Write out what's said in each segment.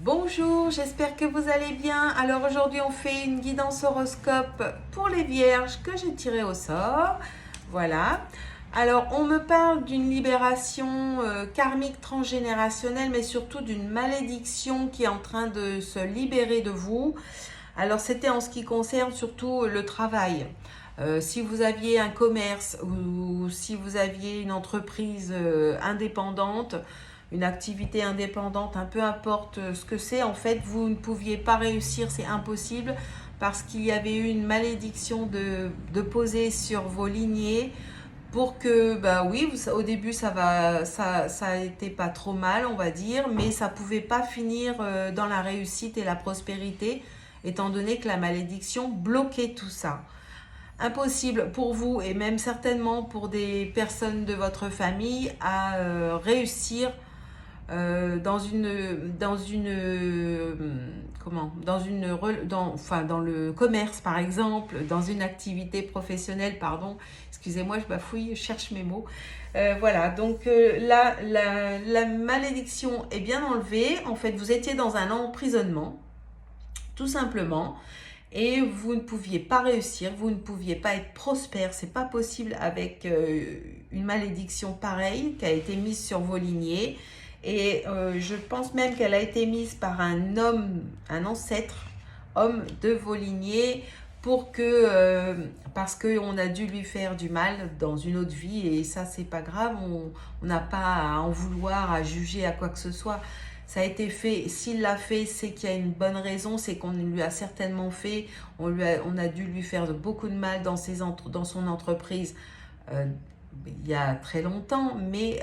Bonjour, j'espère que vous allez bien. Alors aujourd'hui on fait une guidance horoscope pour les vierges que j'ai tiré au sort. Voilà. Alors on me parle d'une libération karmique transgénérationnelle, mais surtout d'une malédiction qui est en train de se libérer de vous. Alors c'était en ce qui concerne surtout le travail. Si vous aviez un commerce ou si vous aviez une entreprise indépendante, une activité indépendante, un peu importe ce que c'est, en fait, vous ne pouviez pas réussir, c'est impossible, parce qu'il y avait eu une malédiction de poser sur vos lignées pour que, bah oui, au début ça a été pas trop mal, on va dire, mais ça pouvait pas finir dans la réussite et la prospérité, étant donné que la malédiction bloquait tout ça. Impossible pour vous et même certainement pour des personnes de votre famille à réussir dans le commerce par exemple, dans une activité professionnelle, pardon, excusez-moi, je bafouille, je cherche mes mots. Voilà, donc là, la malédiction est bien enlevée. En fait, vous étiez dans un emprisonnement, tout simplement, et vous ne pouviez pas réussir, vous ne pouviez pas être prospère, c'est pas possible avec une malédiction pareille qui a été mise sur vos lignées. Et je pense même qu'elle a été mise par un homme, un ancêtre, homme de vos lignées, pour que, parce qu'on a dû lui faire du mal dans une autre vie, et ça c'est pas grave, on n'a pas à en vouloir, à juger, à quoi que ce soit. Ça a été fait, s'il l'a fait, c'est qu'il y a une bonne raison, c'est qu'on lui a certainement fait, on a dû lui faire beaucoup de mal dans son entreprise il y a très longtemps, mais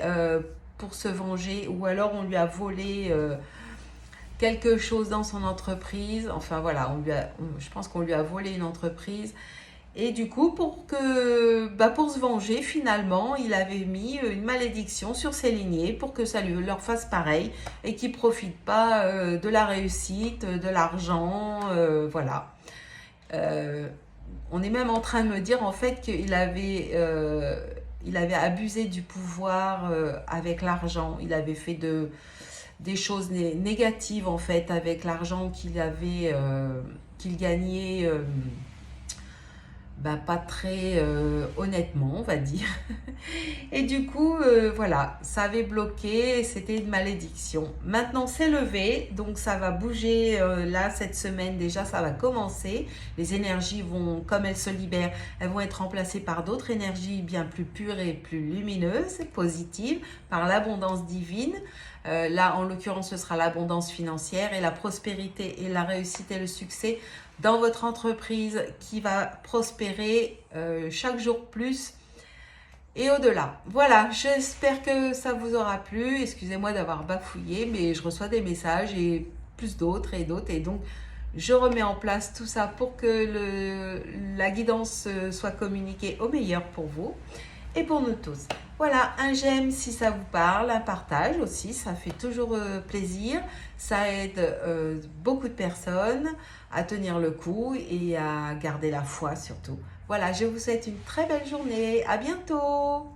pour se venger, ou alors on lui a volé quelque chose dans son entreprise, enfin voilà, je pense qu'on lui a volé une entreprise. Et du coup, pour se venger, finalement, il avait mis une malédiction sur ses lignées pour que ça leur fasse pareil et qu'ils ne profitent pas de la réussite, de l'argent, voilà. Euh, on est même en train de me dire en fait il avait abusé du pouvoir avec l'argent. Il avait fait des choses négatives en fait avec l'argent qu'il gagnait. Pas très honnêtement, on va dire. Et du coup, voilà, ça avait bloqué, c'était une malédiction. Maintenant, c'est levé, donc ça va bouger là, cette semaine déjà, ça va commencer. Les énergies vont, comme elles se libèrent, elles vont être remplacées par d'autres énergies bien plus pures et plus lumineuses, positives, par l'abondance divine. Là, en l'occurrence, ce sera l'abondance financière et la prospérité et la réussite et le succès dans votre entreprise qui va prospérer chaque jour plus et au-delà. Voilà, j'espère que ça vous aura plu. Excusez-moi d'avoir bafouillé, mais je reçois des messages et plus d'autres et d'autres. Et donc, je remets en place tout ça pour que la guidance soit communiquée au meilleur pour vous et pour nous tous. Voilà, un j'aime si ça vous parle, un partage aussi, ça fait toujours plaisir. Ça aide beaucoup de personnes à tenir le coup et à garder la foi surtout. Voilà, je vous souhaite une très belle journée. À bientôt!